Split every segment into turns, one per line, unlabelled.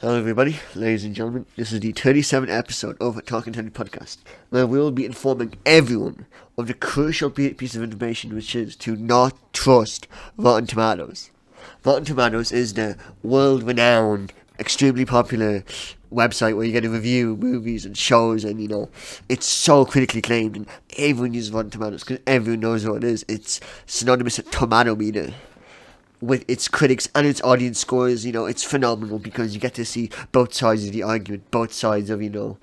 Hello, everybody, ladies and gentlemen. This is the 37th episode of TalkingTelly podcast, where we will be informing everyone of the crucial piece of information, which is to not trust Rotten Tomatoes. Rotten Tomatoes is the world-renowned, extremely popular website where you get to review movies and shows, and it's so critically acclaimed, and everyone uses Rotten Tomatoes because everyone knows what it is. It's synonymous with tomato meter with its critics and its audience scores. It's phenomenal because you get to see both sides of the argument, both sides of, the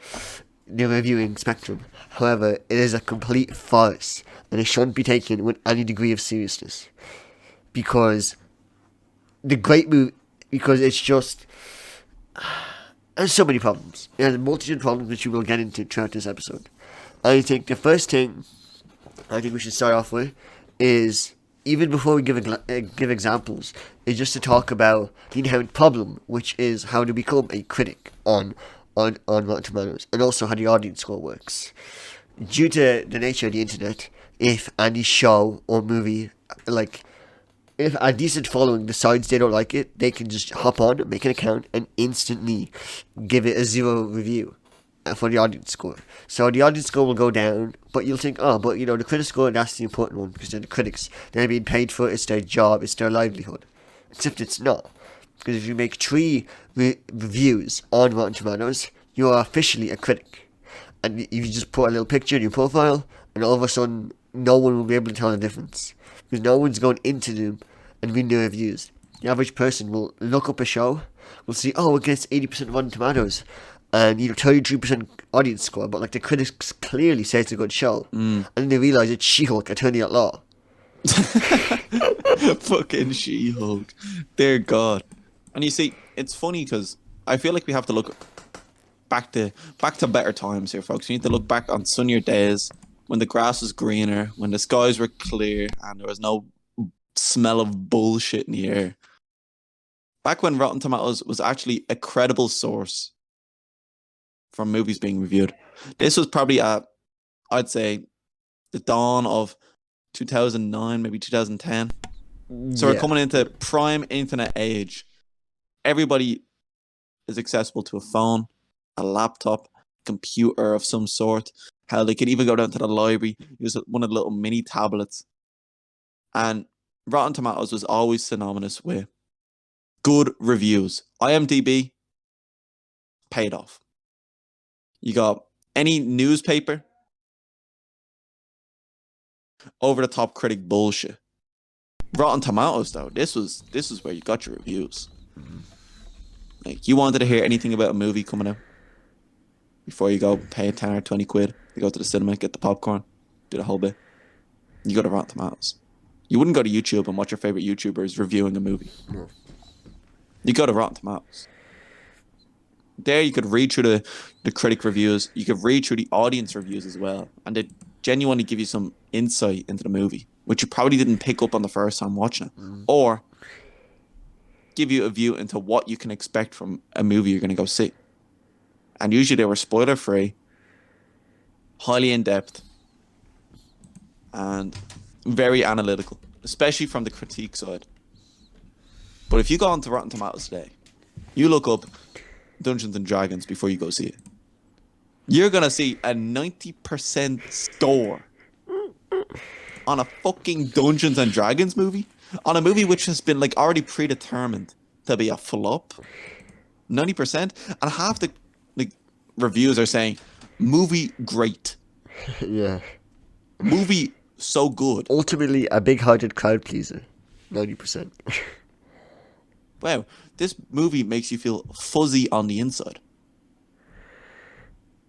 reviewing spectrum. However, it is a complete farce and it shouldn't be taken with any degree of seriousness. Because it's just, there's so many problems. It has a multitude of problems which we will get into throughout this episode. I think the first thing I think we should start off with is, even before we give examples, is just to talk about the inherent problem, which is how to become a critic on Rotten Tomatoes, and also how the audience score works. Due to the nature of the internet, if any show or movie, if a decent following decides they don't like it, they can just hop on, make an account, and instantly give it a 0 review for the audience score. So the audience score will go down, but you'll think, the critic score, that's the important one, because they're the critics. They're being paid for it, it's their job, it's their livelihood. Except it's not. Because if you make 3 reviews on Rotten Tomatoes, you are officially a critic. And you just put a little picture in your profile, and all of a sudden, no one will be able to tell the difference. Because no one's going into them and reading the reviews. The average person will look up a show, will see, it gets 80% Rotten Tomatoes, and 33% audience score, but the critics clearly say it's a good show, and then they realise it's She-Hulk, Attorney at Law.
Fucking She-Hulk, dear God. And you see, it's funny because I feel like we have to look back to better times here, folks. We need to look back on sunnier days when the grass was greener, when the skies were clear, and there was no smell of bullshit in the air. Back when Rotten Tomatoes was actually a credible source for movies being reviewed. This was probably I'd say, the dawn of 2009, maybe 2010. So we're coming into prime internet age. Everybody is accessible to a phone, a laptop, computer of some sort. Hell, they could even go down to the library, use one of the little mini tablets. And Rotten Tomatoes was always synonymous with good reviews. IMDb paid off. You got any newspaper, over the top critic bullshit. Rotten Tomatoes, though, this was where you got your reviews. Like, you wanted to hear anything about a movie coming out before you go pay 10 or 20 quid. You go to the cinema, get the popcorn, do the whole bit. You go to Rotten Tomatoes. You wouldn't go to YouTube and watch your favorite YouTubers reviewing a movie. No. You go to Rotten Tomatoes. There you could read through the critic reviews. You could read through the audience reviews as well. And they genuinely give you some insight into the movie, which you probably didn't pick up on the first time watching it. Or give you a view into what you can expect from a movie you're going to go see. And usually they were spoiler-free, highly in-depth, and very analytical, especially from the critique side. But if you go onto Rotten Tomatoes today, you look up Dungeons and Dragons before you go see it, you're gonna see a 90% score on a fucking Dungeons and Dragons movie, on a movie which has been already predetermined to be a flop. 90%, and half the reviews are saying movie great.
Yeah.
Movie so good.
Ultimately, a big-hearted crowd pleaser. 90%.
Wow, this movie makes you feel fuzzy on the inside.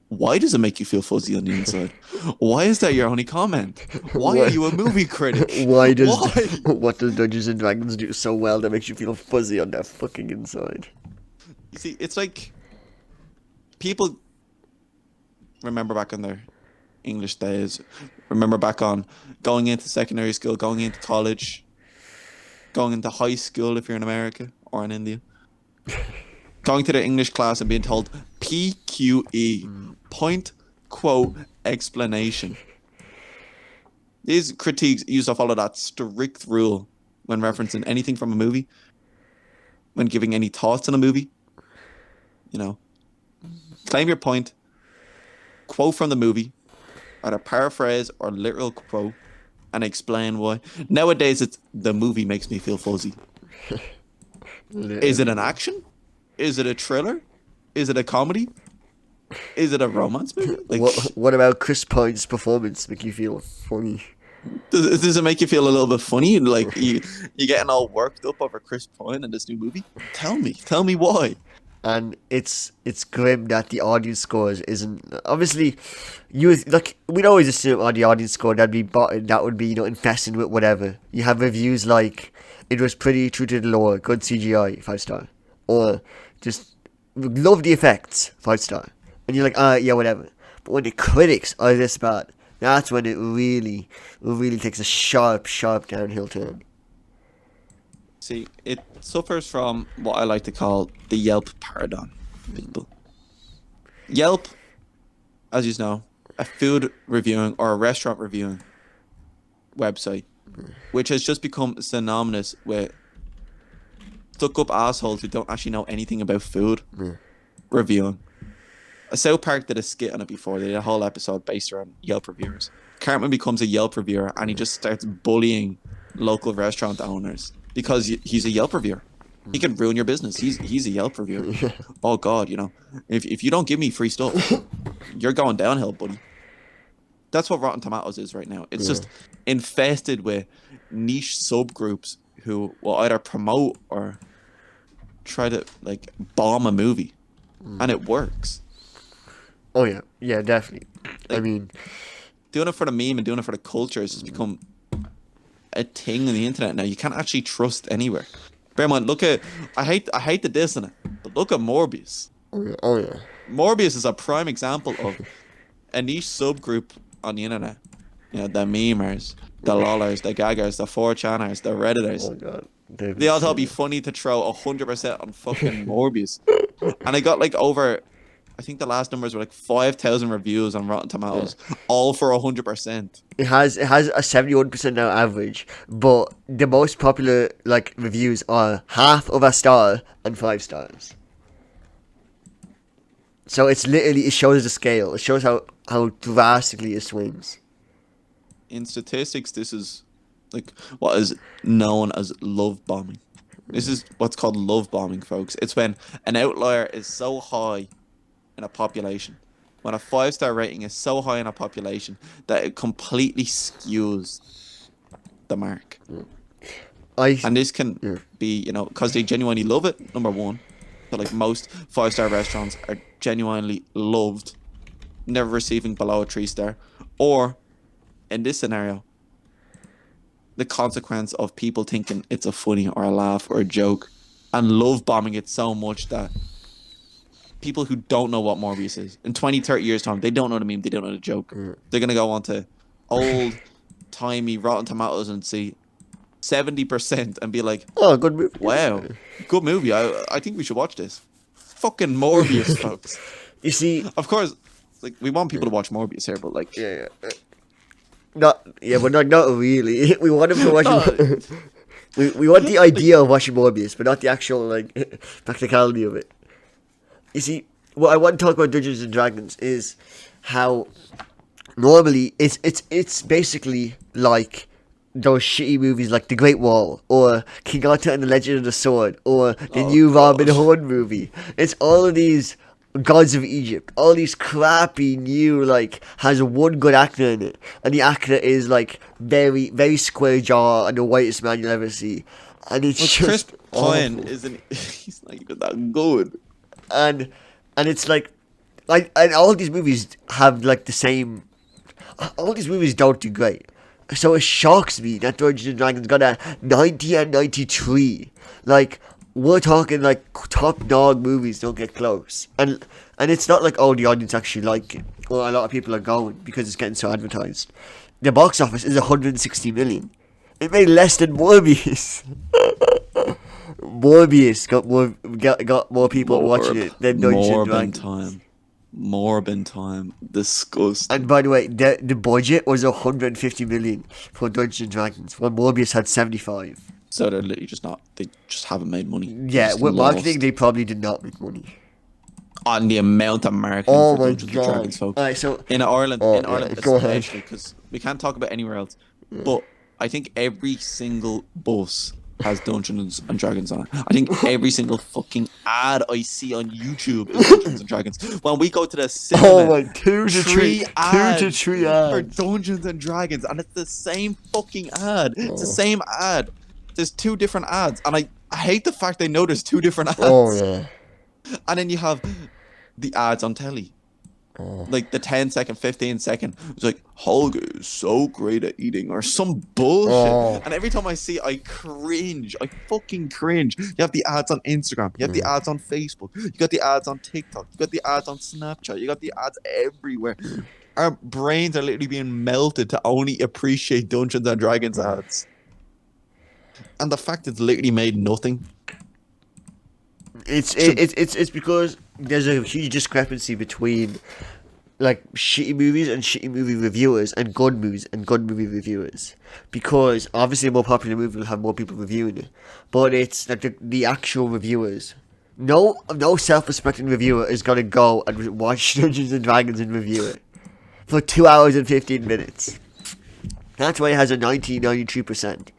Why does it make you feel fuzzy on the inside? Why is that your only comment? Why are you a movie critic?
What does Dungeons and Dragons do so well that makes you feel fuzzy on that fucking inside?
You see, it's like people remember back on their English days, remember back on going into secondary school, going into college, going into high school if you're in America or in India, going to their English class and being told PQE, point, quote, explanation. These critiques used to follow that strict rule when referencing anything from a movie, when giving any thoughts on a movie. You know, claim your point, quote from the movie, either paraphrase or literal quote, and explain why. Nowadays, it's the movie makes me feel fuzzy. Is it an
Literally.
action? Is it a thriller? Is it a comedy? Is it a romance movie? Like,
What about Chris Pine's performance make you feel funny?
does it make you feel a little bit funny? Like you getting all worked up over Chris Pine and this new movie? Tell me why.
And it's grim that the audience scores isn't obviously you like we'd always assume on the audience score that would be infested with whatever. You have reviews like it was pretty true to the lore, good CGI 5 star, or just love the effects 5 star, and you're like yeah whatever. But when the critics are this bad, that's when it really takes a sharp downhill turn.
See, it suffers from what I like to call the Yelp paradigm. People, Yelp, as you know, a food reviewing or a restaurant reviewing website, which has just become synonymous with stuck up assholes who don't actually know anything about food
Yeah.
reviewing. A South Park did a skit on it before. They did a whole episode based around Yelp reviewers. Cartman becomes a Yelp reviewer and he just starts bullying local restaurant owners because he's a Yelp reviewer. He can ruin your business. He's a Yelp reviewer. Oh God, if you don't give me free stuff, you're going downhill, buddy. That's what Rotten Tomatoes is right now. It's
Yeah.
just infested with niche subgroups who will either promote or try to like bomb a movie, and it works.
Oh yeah, definitely. I
Like,
mean,
doing it for the meme and doing it for the culture has just become a thing on the internet now. You can't actually trust anywhere. Bear in mind, look at I hate the diss in it, but look at Morbius.
oh yeah.
Morbius is a prime example of a niche subgroup on the internet. The memers, the lollers, the gaggers, the 4chaners, the redditors.
Oh god.
They all thought it'd be funny to throw 100% on fucking Morbius. And I got like over, I think the last numbers were like 5,000 reviews on Rotten Tomatoes, all for 100%.
It has a 71% now average, but the most popular like reviews are half of a star and 5 stars. So it shows the scale. It shows how drastically it swings.
In statistics, this is like what is known as love bombing. This is what's called love bombing, folks. It's when an outlier is so high in a population, when a 5 star rating is so high in a population that it completely skews the mark. And this can
Yeah.
be, because they genuinely love it, number one. So like most 5 star restaurants are genuinely loved, never receiving below a 3 star. Or, in this scenario, the consequence of people thinking it's a funny or a laugh or a joke and love bombing it so much that people who don't know what Morbius is, in 20, 30 years' time, they don't know the meme, they don't know the joke. They're going to go onto old-timey Rotten Tomatoes and see 70% and be like,
Oh, good movie.
wow, good movie. I think we should watch this. Fucking Morbius, folks.
You see,
Of course, like we want people to watch Morbius here, but like,
yeah. But not really. We want him to watch.
No.
We want the idea of watching Morbius, but not the actual practicality of it. You see, what I want to talk about Dungeons and Dragons is how normally it's basically like those shitty movies like The Great Wall or King Arthur and the Legend of the Sword or the new Robin Hood movie. It's all of these Gods of Egypt, all these crappy new has one good actor in it, and the actor is very very square jaw and the whitest man you'll ever see, and it's
Chris
just
Pine
awful.
isn't. He's not even that good.
and it's and all these movies have the same. All these movies don't do great, so it shocks me that Dungeons and Dragons got a 90 and 93. We're talking top dog movies don't get close, and it's not the audience actually like it, or a lot of people are going because it's getting so advertised. The box office is 160 million. It made less than Morbius. Morbius got more people watching it than Dungeons and
Morbin
Dragons.
time. Morbin time. Disgusting.
And by the way, the budget was 150 million for Dungeons and Dragons, while Morbius had 75.
So they're literally just not. They just haven't made money. They're
Yeah,
just
with marketing,
lost.
they probably did not make money.
on the amount of marketing
Oh
for
my
Dungeons and
god!
Dragons, folks.
Alright, so
In
yeah,
Ireland
go ahead.
especially, because we can't talk about anywhere else. But I think every single bus has Dungeons and Dragons on it. I think every single fucking ad I see on YouTube is Dungeons and Dragons. When we go to the
Oh
cinema,
my,
three
two to
ads
three
for
ads.
Dungeons and Dragons, and it's the same fucking ad. It's the
Oh,
same ad. There's two different ads, and I hate the fact they know there's two different
oh
ads.
yeah.
And then you have the ads on telly,
Oh,
like the 10-second, 15-second. It's like Holger is so great at eating, or some bullshit.
oh.
And every time I see it, I cringe. I fucking cringe. You have the ads on Instagram. You have the ads on Facebook. You got the ads on TikTok. You got the ads on Snapchat. You got the ads everywhere. Our brains are literally being melted to only appreciate Dungeons and Dragons ads. And the fact it's literally made nothing.
It's because there's a huge discrepancy between like shitty movies and shitty movie reviewers and good movies and good movie reviewers, because obviously a more popular movie will have more people reviewing it, but it's like the actual reviewers. No self-respecting reviewer is gonna go and watch Dungeons and Dragons and review it for 2 hours and 15 minutes. That's why it has a 93%.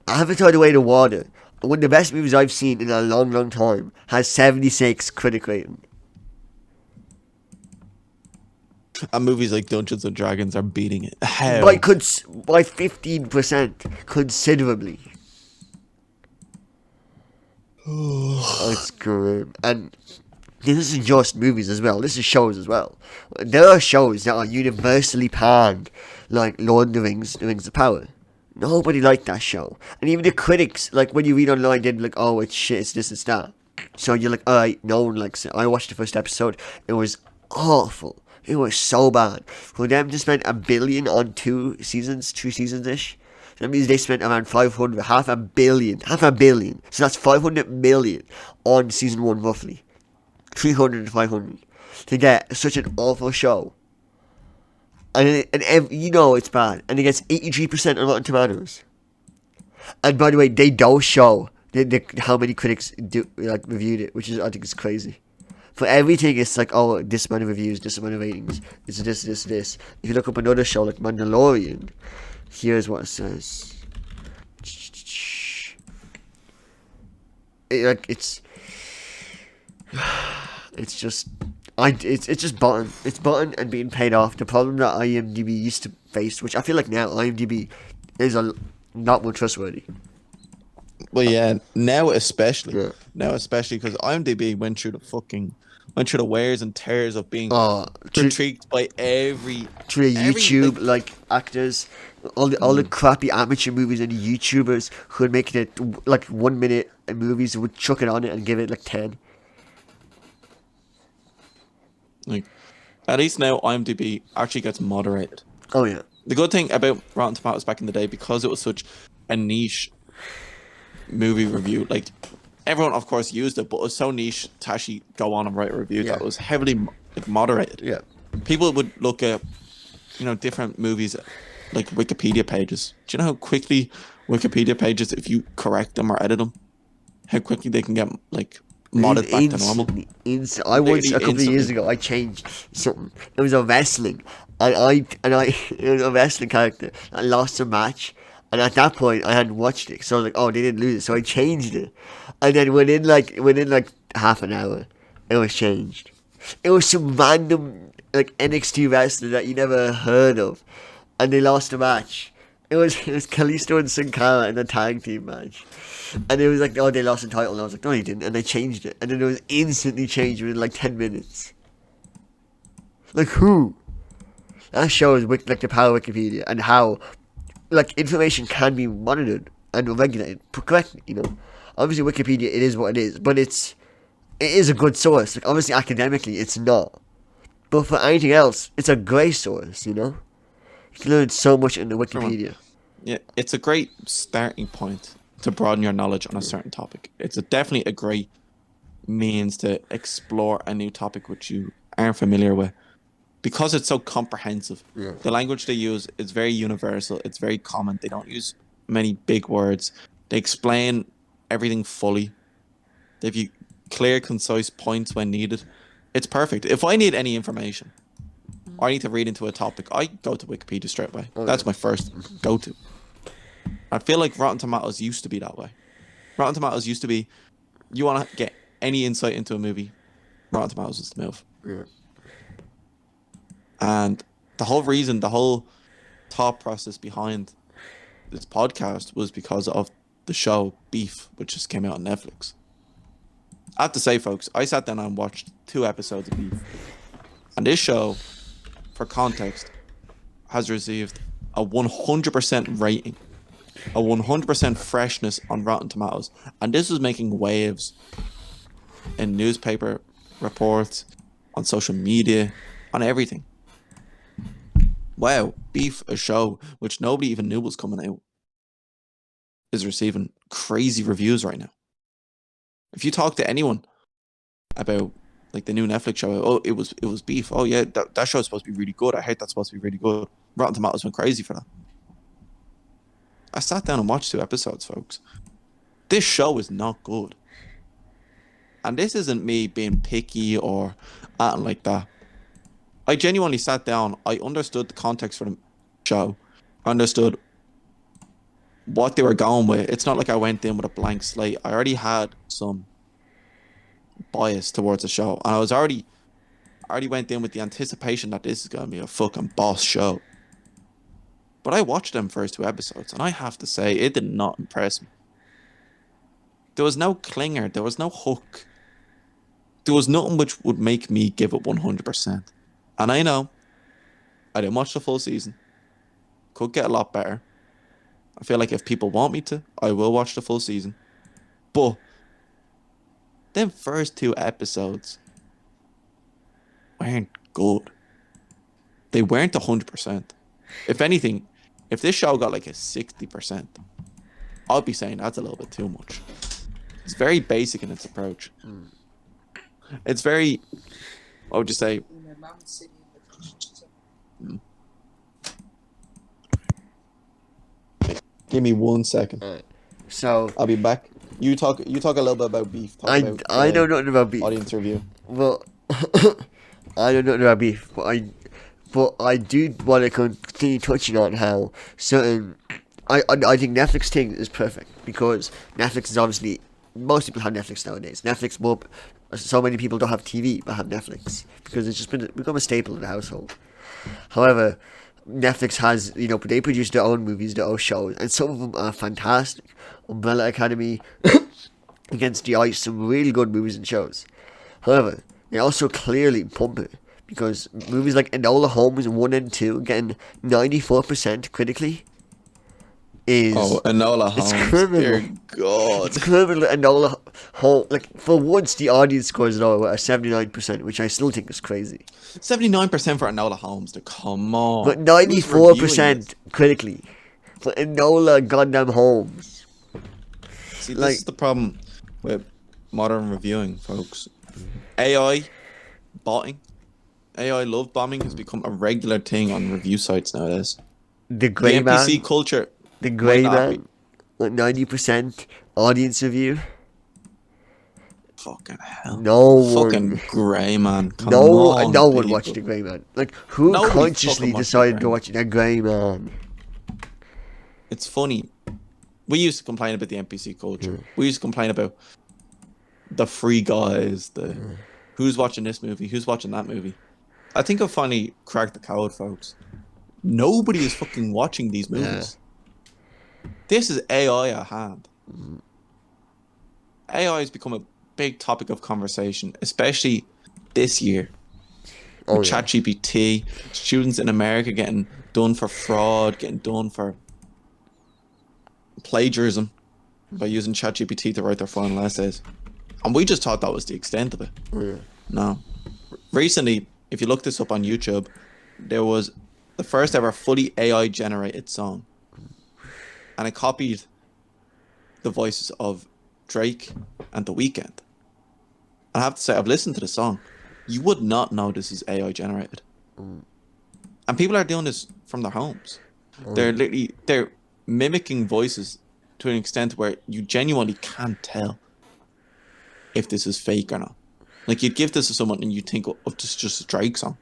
Avatar: The Way of Water, one of the best movies I've seen in a long time, has 76 critic rating.
And movies like Dungeons and Dragons are beating it. How?
By 15%, considerably. It's grim. And this is just movies as well. This is shows as well. There are shows that are universally panned, like Lord of the Rings of Power. Nobody liked that show. And even the critics, like when you read online, they'd be like, oh, it's shit, it's this, it's that. So you're like, alright, no one likes it. I watched the first episode. It was awful. It was so bad. For them to spend $1 billion on 2 seasons-ish, that means they spent around 500, half a billion. So that's 500 million on season 1 roughly. 300 to 500. To get such an awful show. And you know it's bad. And it gets 83% on Rotten Tomatoes. And by the way, they don't show how many critics do like reviewed it, which is, I think, is crazy. For everything, it's like, oh, this amount of reviews, this amount of ratings, it's this. If you look up another show like Mandalorian, here's what it says. It's just, it's just button. It's button and being paid off. The problem that IMDb used to face, which I feel like now IMDb is not more trustworthy.
Well, yeah, now especially.
Yeah.
Now especially because IMDb went through the wears and tears of being
Through
critiqued by every
YouTube,
like,
actors, all the crappy amateur movies and the YouTubers who would make it like 1 minute movies would chuck it on it and give it like 10.
like at least now IMDb actually gets moderated.
Oh yeah.
The good thing about Rotten Tomatoes back in the day, because it was such a niche movie review, like everyone of course used it, but it was so niche to actually go on and write a review that it was heavily moderated.
Yeah.
People would look at different movies like Wikipedia pages. Do you know how quickly Wikipedia pages, if you correct them or edit them, how quickly they can get like modded back to normal?
I once, a couple of years ago, I changed something. It was a wrestling, and it was a wrestling character. I lost a match, and at that point, I hadn't watched it, so I was like, oh, they didn't lose it, so I changed it, and then within half an hour, it was changed. It was some random like NXT wrestler that you never heard of, and they lost a match. It was Kalisto and Sin Cara in a tag team match. And it was like, oh, they lost the title. And I was like, no, they didn't. And they changed it. And then it was instantly changed within like 10 minutes. Like, who? That shows like the power of Wikipedia and how like information can be monitored and regulated correctly, you know. Obviously, Wikipedia, it is what it is. But it is a good source. Like, obviously, academically, it's not. But for anything else, it's a great source, you know. You can learn so much in the Wikipedia.
Yeah, it's a great starting point to broaden your knowledge on a certain topic. It's definitely a great means to explore a new topic which you aren't familiar with, because it's so comprehensive.
Yeah.
The language they use is very universal. It's very common. They don't use many big words. They explain everything fully. They give you clear, concise points when needed. It's perfect. If I need any information or I need to read into a topic, I go to Wikipedia straight away.
Oh,
That's
yeah.
my first go-to. I feel like Rotten Tomatoes used to be that way. Rotten Tomatoes used to be, you want to get any insight into a movie, Rotten Tomatoes is the move.
Yeah.
And the whole thought process behind this podcast was because of the show Beef, which just came out on Netflix. I have to say, folks, I sat down and watched 2 episodes of Beef. And this show, for context, has received a 100% rating, a 100% freshness on Rotten Tomatoes. And this was making waves in newspaper reports, on social media, on everything. Wow, Beef, a show which nobody even knew was coming out, is receiving crazy reviews right now. If you talk to anyone about like the new Netflix show, oh, it was Beef. Oh yeah, that show's supposed to be really good. I heard that's supposed to be really good. Rotten Tomatoes went crazy for that. I sat down and watched 2 episodes, folks. This show is not good. And this isn't me being picky or acting like that. I genuinely sat down. I understood the context for the show. I understood what they were going with. It's not like I went in with a blank slate. I already had some bias towards the show. And I already went in with the anticipation that this is going to be a fucking boss show. But I watched them first 2 episodes, and I have to say, it did not impress me. There was no clinger. There was no hook. There was nothing which would make me give it 100%. And I know I didn't watch the full season. Could get a lot better. I feel like if people want me to, I will watch the full season. But them first 2 episodes weren't good. They weren't 100%. If anything, if this show got like a 60%, I'd be saying that's a little bit too much. It's very basic in its approach. It's very, what would you say? Give me 1 second.
So
I'll be back. You talk a little bit about Beef. Talk about
I know nothing about Beef.
audience review.
Well, I don't know about Beef, but I do want to continue touching on how certain. I think Netflix thing is perfect because Netflix is obviously most people have Netflix nowadays. Netflix, more so many people don't have TV but have Netflix because it's just become a staple in the household. However, Netflix has, they produce their own movies, their own shows, and some of them are fantastic. Umbrella Academy, Against the Ice, some really good movies and shows. However, they also clearly pump it because movies like Enola Holmes 1 and 2 getting 94% critically is
Enola
it's
Holmes.
criminal.
Dear God.
It's criminal. Enola Holmes, like for once, the audience scores it all at 79%, which I still think is crazy.
79% for Enola Holmes. Come on.
But
Who's reviewing this?
94% critically for Enola goddamn Holmes.
See, this is the problem with modern reviewing, folks. AI botting, AI love bombing has become a regular thing on review sites nowadays.
The Grey
The NPC
Man.
culture.
The Grey
might not
Man. Like 90% audience review.
Fucking hell.
No
Fucking
one.
Grey Man. Come
No
on,
one
people.
watched The Grey Man. Like, who
Nobody
consciously
fucking watched The
decided
Grey
to
Man.
watch The Grey Man?
It's funny. We used to complain about the NPC culture. We used to complain about the free guys, who's watching this movie, who's watching that movie. I think I finally cracked the code, folks. Nobody is fucking watching these movies. This is AI at hand. AI has become a big topic of conversation, especially this year. With ChatGPT, students in America getting done for fraud, getting done for plagiarism by using ChatGPT to write their final essays. And we just thought that was the extent of it. No. Recently, if you look this up on YouTube, there was the first ever fully AI generated song. And it copied the voices of Drake and The Weeknd. I have to say, I've listened to the song. You would not know this is AI generated. And people are doing this from their homes. They're mimicking voices to an extent where you genuinely can't tell if this is fake or not. Like you'd give this to someone and you'd think, oh, this is just a Drake song.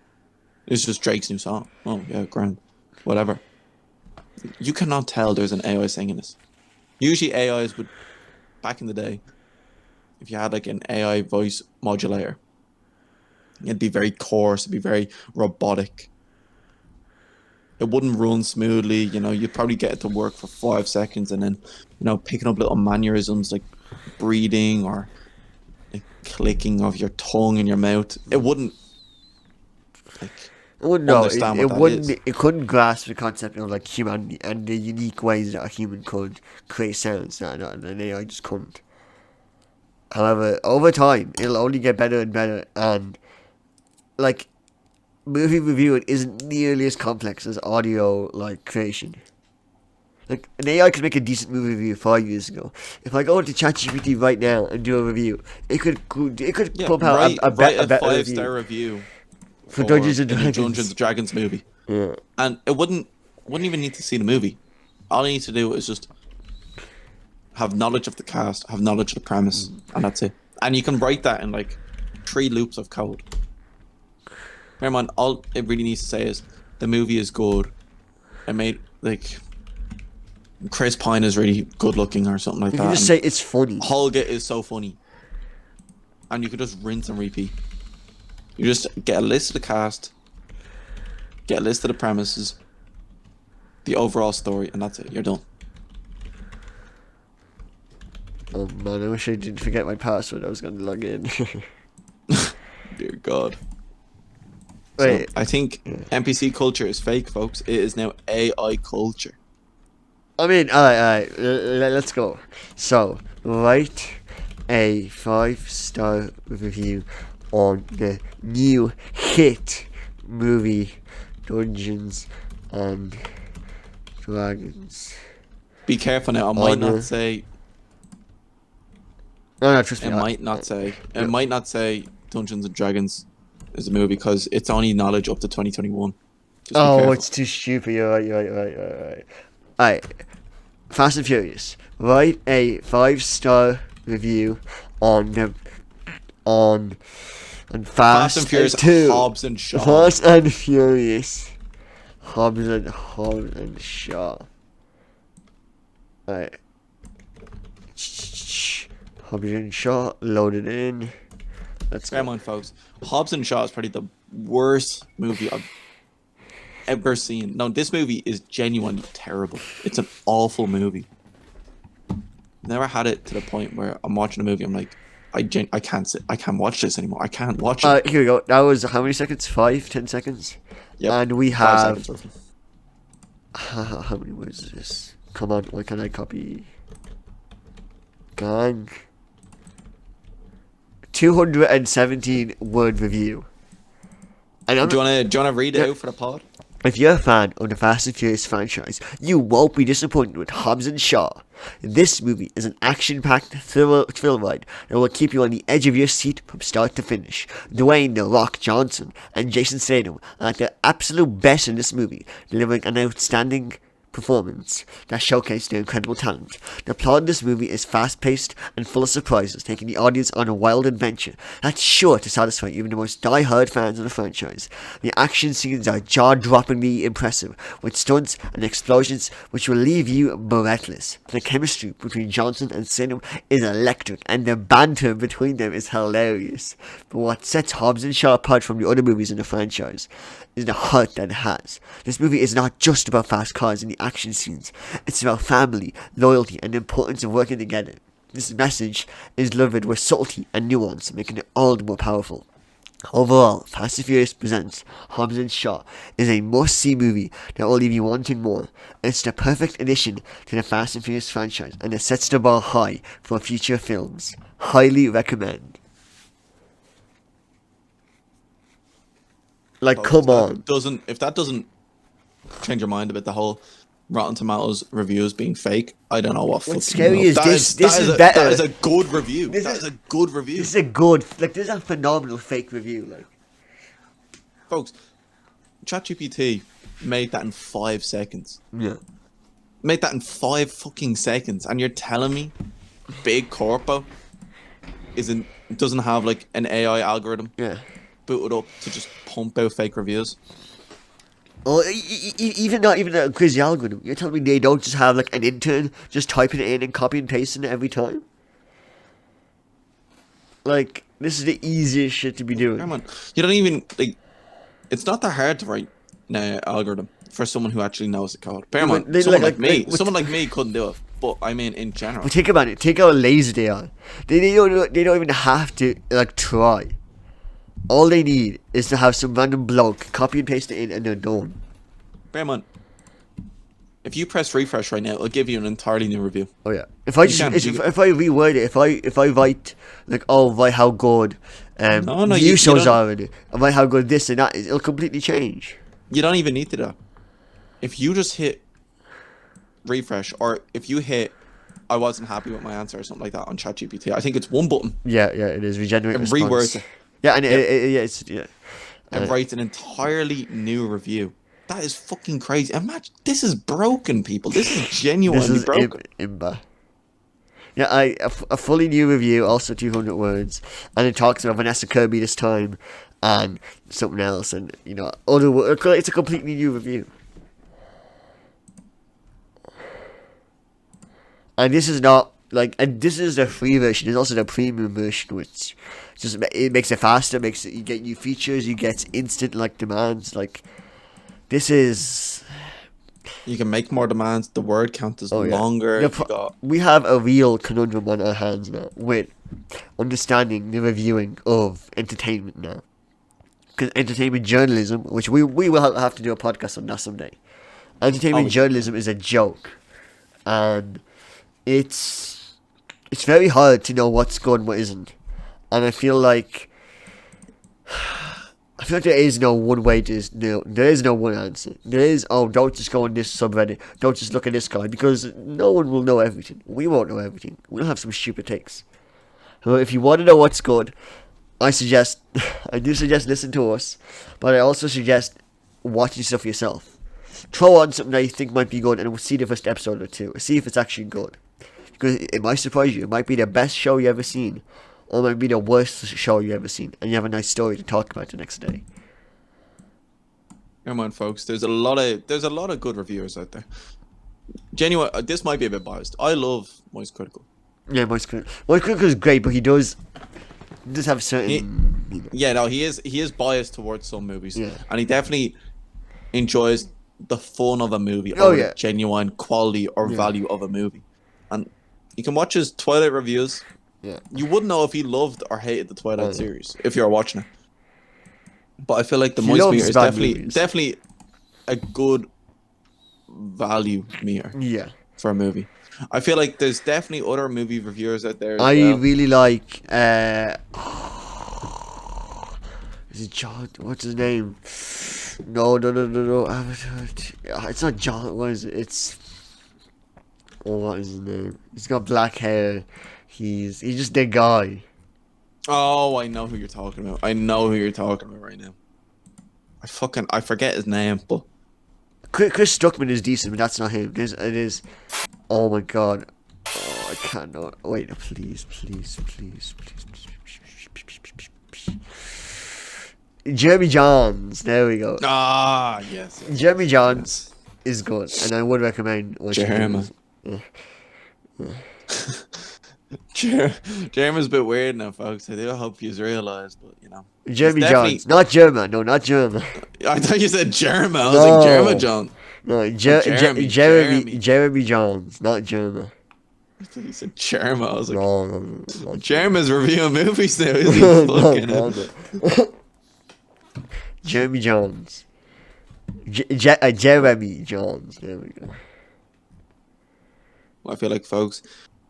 It's just Drake's new song. Oh yeah, grand, whatever. You cannot tell there's an AI singing this. Usually AIs would, back in the day, if you had like an AI voice modulator, it'd be very coarse, it'd be very robotic. It wouldn't run smoothly, you'd probably get it to work for 5 seconds and then, picking up little mannerisms like breathing or like clicking of your tongue in your mouth. It wouldn't like
It wouldn't know.
understand
It
what that
wouldn't.
is.
It couldn't grasp the concept of like humanity and the unique ways that a human could create sounds that an AI just couldn't. However, over time, it'll only get better and better, and like movie reviewing isn't nearly as complex as audio like creation. Like an AI could make a decent movie review 5 years ago. If I go into ChatGPT right now and do a review, it could
Yeah,
pump out a
write a
better
5-star
review
review
for
for
Dungeons and
a new
Dragons.
Dungeons and Dragons movie.
Yeah.
And it wouldn't even need to see the movie. All I need to do is just have knowledge of the cast, have knowledge of the premise, and that's it. And you can write that in like 3 loops of code. Never mind, all it really needs to say is the movie is good. It made like Chris Pine is really good looking or something like
You
that.
can just say it's funny.
Holga is so funny. And you could just rinse and repeat. You just get a list of the cast, get a list of the premises, the overall story, and that's it. You're done.
Oh man, I wish I didn't forget my password. I was going to log in.
Dear God.
Wait.
So I think NPC culture is fake, folks. It is now AI culture.
I mean, alright. Let's go. So, write a 5-star review on the new hit movie Dungeons and Dragons.
Be careful now. I might
no.
not say.
No, trust me.
It might not say. It might not say Dungeons and Dragons is a movie because it's only knowledge up to 2021. Just be
Oh,
careful.
it's too stupid. You're right. Alright. Fast and Furious. Write a 5-star review on
Fast and Furious
2.
Hobbs and Shaw.
Fast and Furious. Hobbs and Shaw. Alright. Hobbs and Shaw loaded in. Let's
Bear in
go.
mind, folks, Hobbs and Shaw is probably the worst movie I've ever seen. No, this movie is genuinely terrible. It's an awful movie. Never had it to the point where I'm watching a movie, I'm like, I can't watch this anymore. I can't watch it.
Here we go. That was how many seconds? 10 seconds?
Yep.
And we
5
have...
seconds roughly.
How many words is this? Come on, why can't I copy? Gang. 217 word review. And
Do you wanna read it
Yeah.
out for the pod?
if you're a fan of the Fast and Furious franchise, you won't be disappointed with Hobbs and Shaw. This movie is an action-packed thrill ride that will keep you on the edge of your seat from start to finish. Dwayne "The Rock" Johnson and Jason Statham are at their absolute best in this movie, delivering an outstanding performance that showcased their incredible talent. The plot of this movie is fast-paced and full of surprises, taking the audience on a wild adventure that's sure to satisfy even the most die-hard fans of the franchise. The action scenes are jaw-droppingly impressive, with stunts and explosions which will leave you breathless. The chemistry between Johnson and Statham is electric, and the banter between them is hilarious. But what sets Hobbs and Shaw apart from the other movies in the franchise is the heart that it has. This movie is not just about fast cars and the action scenes. It's about family, loyalty, and the importance of working together. This message is delivered with subtlety and nuance, making it all the more powerful. Overall, Fast and Furious presents Hobbs and Shaw is a must-see movie that will leave you wanting more. It's the perfect addition to the Fast and Furious franchise, and it sets the bar high for future films. Highly recommend. Like,
Folks,
come on.
If that doesn't change your mind about the whole Rotten Tomatoes reviews being fake, I don't know what.
What's
fucking
scary
know.
is
That
this is better.
That is a good review.
This
That
is-
is a good review.
This is a good, like, this is a phenomenal fake review, like.
Folks, ChatGPT made that in 5 seconds.
Yeah.
Made that in 5 fucking seconds, and you're telling me, big corpo, isn't doesn't have like an AI algorithm
Yeah.
booted up to just pump out fake reviews.
Or even not even a crazy algorithm. You're telling me they don't just have like an intern just typing it in and copy and pasting it every time? Like, this is the easiest shit to be doing.
Come on, you don't even like. It's not that hard to write an algorithm for someone who actually knows the code. Bear in
Yeah,
mind,
but they,
someone
like,
like me,
with,
someone like me couldn't do it. But I mean, in general,
but think about it. Think how lazy they are. They don't even have to like try. All they need is to have some random bloke copy and paste it in, and they're done.
bear in mind, if you press refresh right now, it'll give you an entirely new review.
Oh yeah. If I
You
just
can.
if I reword it, if I write like, oh, write how good
No,
view
you
shows
don't.
are in it, and write how good this and that is, it'll completely change.
You don't even need to do that. If you just hit refresh, or if you hit, I wasn't happy with my answer or something like that on ChatGPT. I think it's one button.
Yeah, it is regenerate
It
response.
rewords it.
Yeah, and
Yep.
yeah, it's yeah.
And writes an entirely new review. That is fucking crazy. Imagine this is broken, people. This is
This
genuinely
is
broken.
imba. Yeah, a fully new review, also 200 words, and it talks about Vanessa Kirby this time, and something else, and it's a completely new review. And this is not like, and this is the free version. There's also the premium version, which just it makes it faster, makes it, you get new features, you get instant like demands. Like, this is,
You can make more demands. The word count is
oh yeah.
longer. You got
We have a real conundrum on our hands now with understanding the reviewing of entertainment now. Because entertainment journalism, which we will have to do a podcast on that someday. Entertainment journalism is a joke, and it's very hard to know what's good and what isn't. And I feel like there is no one way to know. There is no one answer. There is, oh, don't just go on this subreddit. Don't just look at this guy, because no one will know everything. We won't know everything. We'll have some stupid takes. So if you want to know what's good, I do suggest listen to us, but I also suggest watching stuff yourself. Throw on something that you think might be good, and we'll see the first episode or two. See if it's actually good. Because it might surprise you. It might be the best show you ever seen, or it might be the worst show you ever seen, and you have a nice story to talk about the next day.
come on, folks. There's a lot of good reviewers out there. Genuine. This might be a bit biased. I love Moist Critical.
Yeah, Moist Critical is great, but he does have certain.
Yeah, no, he is biased towards some movies,
Yeah.
and he definitely enjoys the fun of a movie
Oh,
or
yeah.
the genuine quality or
Yeah.
value of a movie. And you can watch his Twilight reviews.
Yeah.
You wouldn't know if he loved or hated the Twilight
Oh, yeah.
series if you're watching it. But I feel like the
He
Moist
loves
meter is
bad movies.
definitely a good value meter
Yeah.
for a movie. I feel like there's definitely other movie reviewers out there as
I
well.
really like. Is it John? What's his name? No. It's not John. What is it? It's. Oh, what is his name? He's got black hair. He's just the guy.
Oh, I know who you're talking about. I know who you're talking about right now. I forget his name, but
Chris Stuckman is decent, but that's not him. It is. Oh my god. Oh, I can't know. Wait, please. Jeremy Johns. There we go.
yes.
Jeremy Johns is good, and I would recommend watching
Jeremy.
him.
Jeremy's a bit weird now, folks. I do hope you realised, but
Jeremy
he's definitely-
Johns, not German. No, not German.
I thought you said Jeremy. I was like Jeremy John.
No,
Jeremy.
Jeremy Johns, not German.
I thought you said Jeremy. I was like,
No.
Jeremy's reviewing movies now, is he?
No.
Fucking
Jeremy Johns. Jeremy Johns. There we go.
I feel like, folks,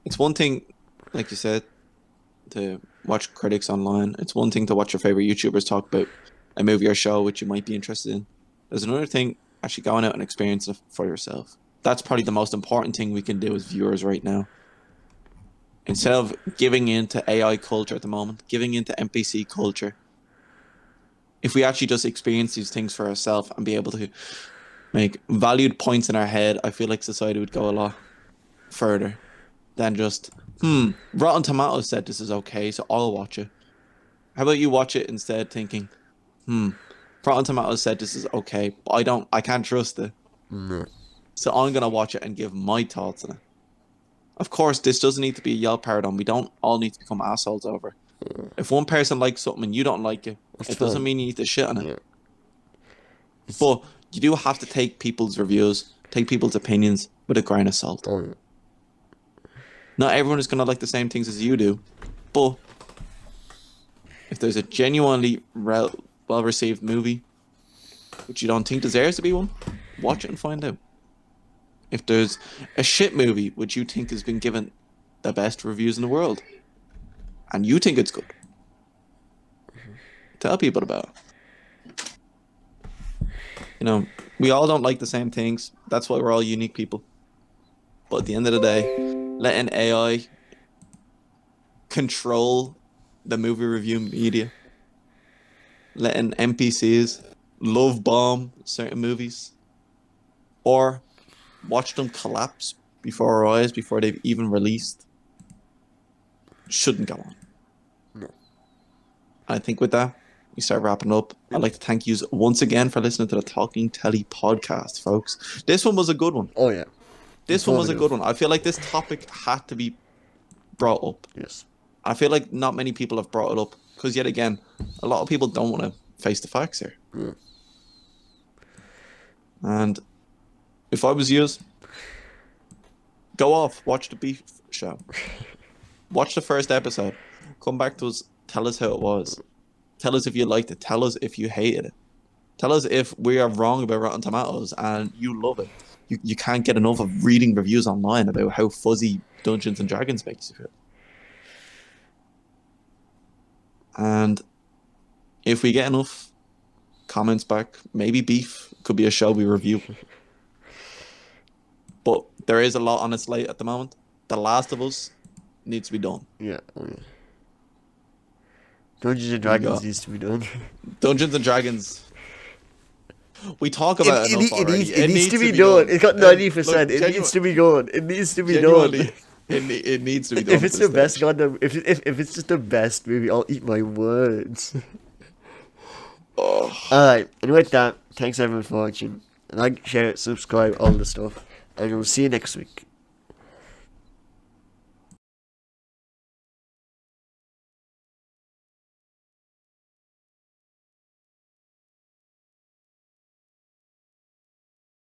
it's one thing, like you said, to watch critics online. It's one thing to watch your favorite YouTubers talk about a movie or show which you might be interested in. There's another thing actually going out and experiencing it for yourself. That's probably the most important thing we can do as viewers right now. Instead of giving into AI culture at the moment, giving into NPC culture, if we actually just experience these things for ourselves and be able to make valued points in our head, I feel like society would go a lot further than just, Rotten Tomatoes said this is okay, so I'll watch it. How about you watch it instead thinking, Rotten Tomatoes said this is okay, but I can't trust it.
No.
So I'm going to watch it and give my thoughts on it. Of course, this doesn't need to be a Yelp paradigm. We don't all need to become assholes over it. If one person likes something and you don't like it,
That's
it doesn't
fine.
mean you need to shit on it.
Yeah.
But you do have to take people's reviews, take people's opinions with a grain of salt.
Oh, yeah.
Not everyone is going to like the same things as you do, but if there's a genuinely well-received movie, which you don't think deserves to be one, watch it and find out. If there's a shit movie which you think has been given the best reviews in the world, and you think it's good, tell people about it. You know, we all don't like the same things. That's why we're all unique people. But at the end of the day, letting AI control the movie review media, letting NPCs love bomb certain movies, or watch them collapse before our eyes before they've even released, shouldn't go on.
No.
I think with that, we start wrapping up. I'd like to thank you once again for listening to the Talking Telly podcast, folks. This one was a good one.
Oh, yeah.
This one was a good one. I feel like this topic had to be brought up.
Yes.
I feel like not many people have brought it up because, yet again, a lot of people don't want to face the facts here.
Yeah.
And if I was you, go off, watch the Beef Show. Watch the first episode. Come back to us. Tell us how it was. Tell us if you liked it. Tell us if you hated it. Tell us if we are wrong about Rotten Tomatoes and you love it. You can't get enough of reading reviews online about how fuzzy Dungeons and Dragons makes you feel. And if we get enough comments back, maybe Beef could be a show we review. But there is a lot on its slate at the moment. The Last of Us needs to be done.
Yeah. Oh, yeah. Dungeons and
There you
Dragons
go.
needs to be done.
Dungeons and Dragons. We talk about it enough already.
It needs to be done. It's got 90%. It needs to be done. It needs to be done.
Genuinely, it needs to be done.
If it's the best goddamn, if it's just the best movie, I'll eat my words.
Oh.
Alright, and with that, thanks everyone for watching. Like, share, subscribe, all the stuff. And we'll see you next week.